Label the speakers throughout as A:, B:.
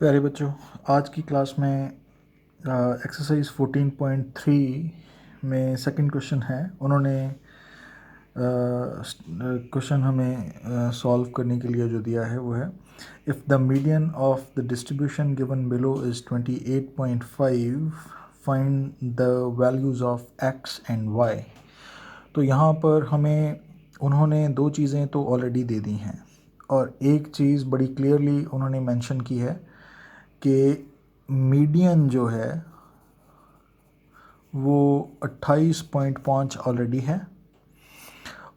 A: प्यारे बच्चों, आज की क्लास में एक्सरसाइज 14.3 में सेकंड क्वेश्चन है। उन्होंने क्वेश्चन हमें सॉल्व करने के लिए जो दिया है वो है, if the median of the distribution given below is 28.5, find the values of x and y. तो यहाँ पर हमें उन्होंने दो चीज़ें तो ऑलरेडी दे दी हैं और एक चीज़ बड़ी क्लियरली उन्होंने मेंशन की है कि मीडियन जो है वो 28.5 ऑलरेडी है।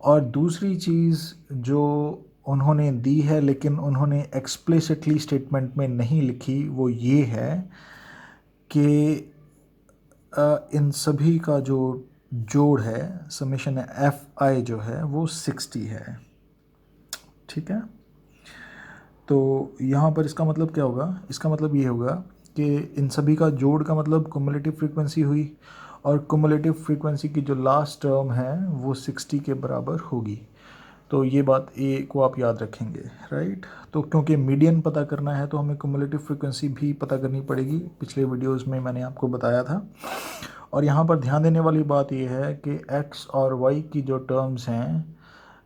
A: और दूसरी चीज़ जो उन्होंने दी है लेकिन उन्होंने एक्सप्लिसिटली स्टेटमेंट में नहीं लिखी वो ये है कि इन सभी का जो जोड़ है, समेशन एफ आई जो है वो 60 है। ठीक है, तो यहाँ पर इसका मतलब क्या होगा? इसका मतलब ये होगा कि इन सभी का जोड़ का मतलब क्युमुलेटिव फ्रीक्वेंसी हुई और क्युमुलेटिव फ्रीक्वेंसी की जो लास्ट टर्म है वो 60 के बराबर होगी। तो ये बात ए को आप याद रखेंगे, राइट। तो क्योंकि मीडियन पता करना है तो हमें क्युमुलेटिव फ्रीक्वेंसी भी पता करनी पड़ेगी, पिछले वीडियोस में मैंने आपको बताया था। और यहाँ पर ध्यान देने वाली बात ये है कि एक्स और वाई की जो टर्म्स हैं,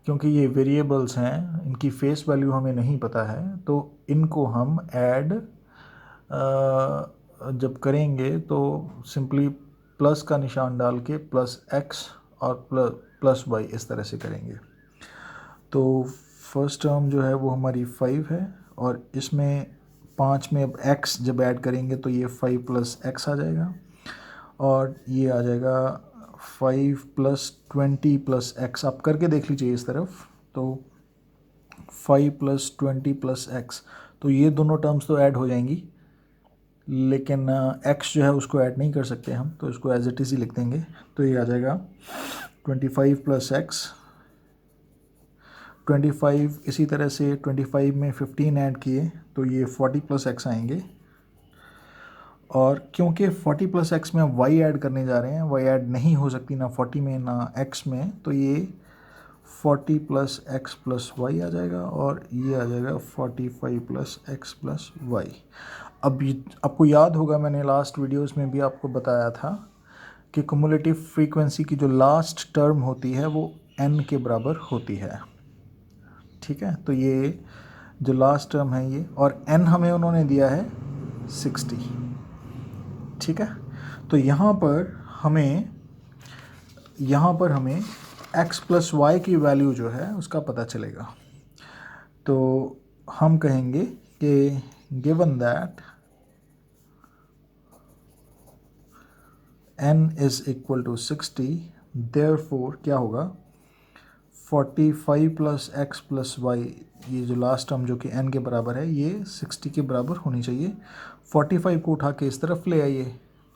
A: क्योंकि ये वेरिएबल्स हैं, इनकी फेस वैल्यू हमें नहीं पता है, तो इनको हम ऐड जब करेंगे तो सिंपली प्लस का निशान डाल के प्लस एक्स और प्लस वाई इस तरह से करेंगे। तो फर्स्ट टर्म जो है वो हमारी 5 है और इसमें 5 में अब x जब ऐड करेंगे तो ये 5 प्लस एक्स आ जाएगा और ये आ जाएगा 5 प्लस 20 प्लस एक्स। आप करके देख लीजिए इस तरफ। तो 5 प्लस 20 प्लस एक्स, तो ये दोनों टर्म्स तो ऐड हो जाएंगी, लेकिन x जो है उसको ऐड नहीं कर सकते हम, तो इसको एज इट इज़ ही लिख देंगे। तो ये आ जाएगा 25 प्लस एक्स 25। इसी तरह से 25 में 15 ऐड किए तो ये 40 प्लस एक्स आएंगे। और क्योंकि 40 प्लस एक्स में y ऐड करने जा रहे हैं, y ऐड नहीं हो सकती ना 40 में ना x में, तो ये 40 प्लस एक्स प्लस वाई आ जाएगा और ये आ जाएगा 45 प्लस एक्स प्लस वाई। अब आपको याद होगा मैंने लास्ट वीडियोस में भी आपको बताया था कि क्युमुलेटिव फ्रीक्वेंसी की जो लास्ट टर्म होती है वो n के बराबर होती है। ठीक है, तो ये जो लास्ट टर्म है ये, और n हमें उन्होंने दिया है 60। ठीक है, तो यहाँ पर हमें x प्लस वाई की वैल्यू जो है उसका पता चलेगा। तो हम कहेंगे कि given that n is equal to 60, therefore क्या होगा, 45 प्लस एक्स प्लस वाई, ये जो लास्ट टर्म जो कि n के बराबर है ये 60 के बराबर होनी चाहिए। 45 को उठा के इस तरफ ले आइए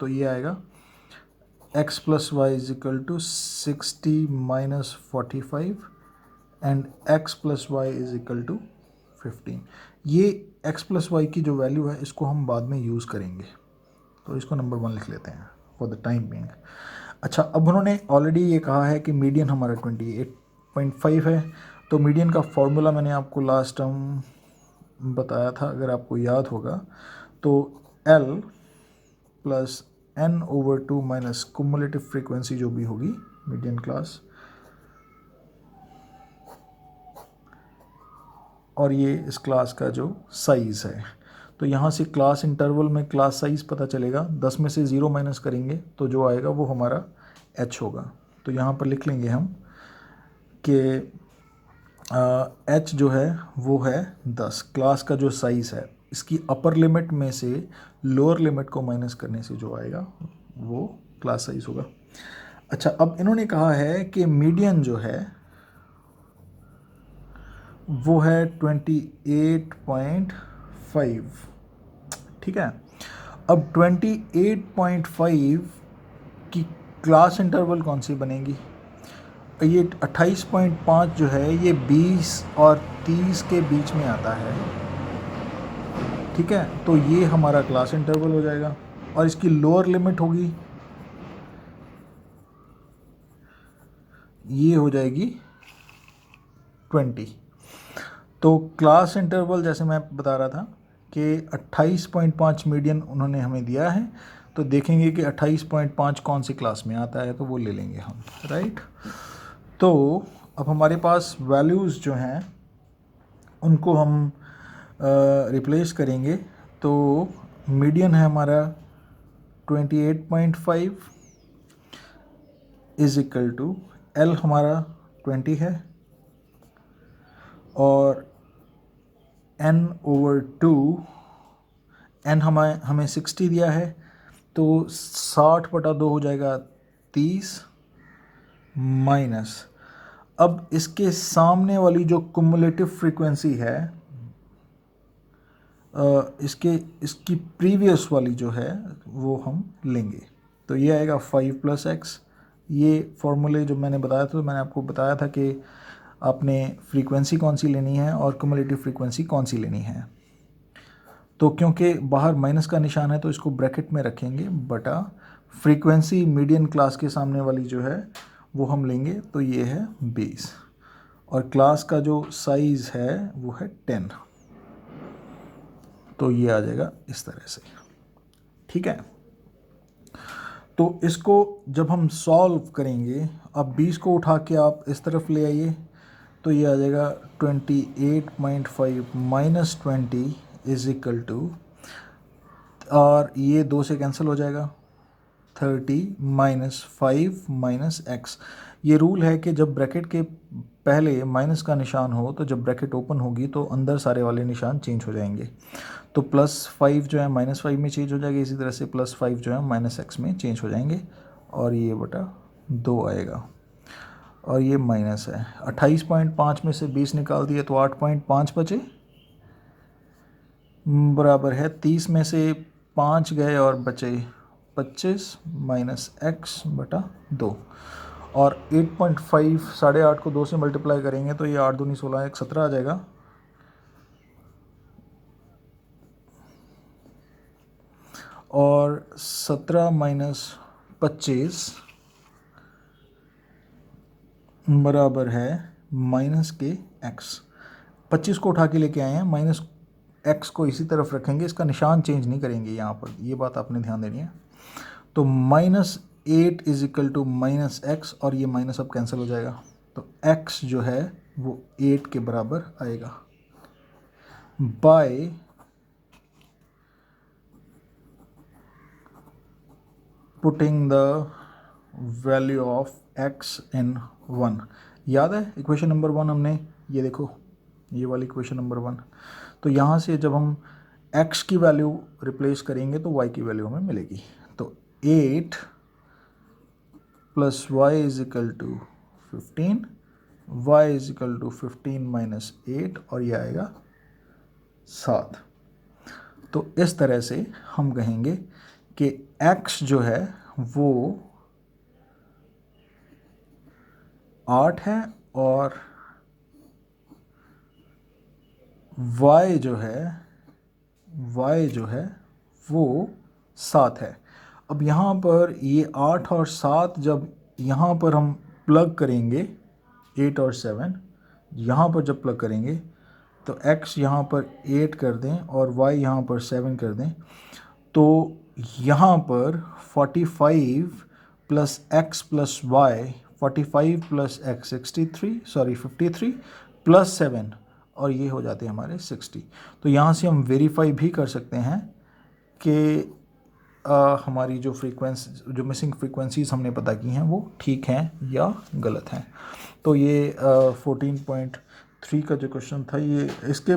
A: तो ये आएगा x plus y is equal to 60 minus 45 and x plus y is equal to 15। ये x प्लस वाई की जो वैल्यू है इसको हम बाद में यूज़ करेंगे, तो इसको नंबर 1 लिख लेते हैं फॉर द टाइम बीइंग। अच्छा, अब उन्होंने ऑलरेडी ये कहा है कि मीडियन हमारा 28.5 है। तो मीडियन का फॉर्मूला मैंने आपको लास्ट टाइम बताया था, अगर आपको याद होगा, तो L plus n/2 minus cumulative frequency जो भी होगी मीडियन क्लास, और ये इस क्लास का जो साइज़ है। तो यहाँ से क्लास इंटरवल में क्लास साइज़ पता चलेगा, 10 में से 0 माइनस करेंगे तो जो आएगा वो हमारा h होगा। तो यहाँ पर लिख लेंगे हम कि h जो है वो है 10। क्लास का जो साइज़ है इसकी अपर लिमिट में से लोअर लिमिट को माइनस करने से जो आएगा वो क्लास साइज़ होगा। अच्छा, अब इन्होंने कहा है कि मीडियन जो है वो है 28.5। ठीक है, अब 28.5 की क्लास इंटरवल कौन सी बनेगी? ये 28.5 जो है ये 20 और 30 के बीच में आता है। ठीक है, तो ये हमारा क्लास इंटरवल हो जाएगा और इसकी लोअर लिमिट होगी, ये हो जाएगी 20। तो क्लास इंटरवल जैसे मैं बता रहा था कि 28.5 मीडियन उन्होंने हमें दिया है, तो देखेंगे कि 28.5 कौन सी क्लास में आता है, तो वो ले लेंगे हम, राइट। तो अब हमारे पास वैल्यूज़ जो हैं उनको हम रिप्लेस करेंगे। तो मीडियन है हमारा 28.5 इज इक्वल टू एल हमारा 20 है और n/2, n हमें 60 दिया है, तो 60/2 हो जाएगा 30 माइनस, अब इसके सामने वाली जो कुमुलेटिव फ्रीक्वेंसी है इसकी प्रीवियस वाली जो है वो हम लेंगे। तो ये आएगा 5 + x। ये फॉर्मूले जो मैंने बताया था, तो मैंने आपको बताया था कि आपने फ्रीक्वेंसी कौन सी लेनी है और कुमुलेटिव फ्रीक्वेंसी कौन सी लेनी है। तो क्योंकि बाहर माइनस का निशान है तो इसको ब्रैकेट में रखेंगे, बटा फ्रीक्वेंसी मीडियन क्लास के सामने वाली जो है वो हम लेंगे, तो ये है 20 और क्लास का जो साइज़ है वो है 10। तो ये आ जाएगा इस तरह से, ठीक है। तो इसको जब हम सॉल्व करेंगे, अब 20 को उठा के आप इस तरफ ले आइए, तो ये आ जाएगा 28.5 माइनस 20 इज इक्वल टू, और ये 2 से कैंसिल हो जाएगा, 30 माइनस 5 माइनस x। ये रूल है कि जब ब्रैकेट के पहले माइनस का निशान हो तो जब ब्रैकेट ओपन होगी तो अंदर सारे वाले निशान चेंज हो जाएंगे। तो +5 जो है -5 में चेंज हो जाएगा, इसी तरह से +5 जो है -x में चेंज हो जाएंगे, और ये बटा 2 आएगा, और ये माइनस है। 28.5 में से 20 निकाल दिए तो 8.5 बचे, बराबर है 30 में से 5 गए और बचे 25 माइनस x बटा 2, और 8.5 8.5 को 2 से मल्टीप्लाई करेंगे तो ये 8 दूनी 16 1 17 आ जाएगा, और 17 माइनस 25 बराबर है माइनस के x। 25 को उठा के लेके आए हैं, माइनस x को इसी तरफ रखेंगे, इसका निशान चेंज नहीं करेंगे यहाँ पर, ये बात आपने ध्यान देनी है। तो -8 इज इक्वल टू -x, और ये माइनस अब कैंसिल हो जाएगा, तो x जो है वो 8 के बराबर आएगा, by putting the value of x इन 1। याद है इक्वेशन नंबर 1 हमने, ये देखो ये वाली इक्वेशन नंबर 1। तो यहाँ से जब हम x की वैल्यू रिप्लेस करेंगे तो y की वैल्यू हमें मिलेगी। तो 8 + y is equal to 15, y is equal to 15 minus 8, और ये आएगा 7। तो इस तरह से हम कहेंगे कि x जो है वो 8 है और y जो है वो 7 है। अब यहाँ पर ये 8 और 7 जब यहाँ पर हम प्लग करेंगे, 8 और 7 यहाँ पर जब प्लग करेंगे तो x यहाँ पर 8 कर दें और y यहाँ पर 7 कर दें, तो यहाँ पर 45 + x + y, 45 + x 53 + 7, और ये हो जाते हैं हमारे 60। तो यहाँ से हम वेरीफाई भी कर सकते हैं कि हमारी जो मिसिंग फ्रीक्वेंसीज हमने पता की हैं वो ठीक हैं या गलत हैं। तो ये 14.3 का जो क्वेश्चन था, ये इसके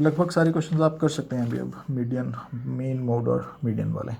A: लगभग सारे क्वेश्चन आप कर सकते हैं अभी अब, मीडियन, मेन मोड और मीडियन वाले।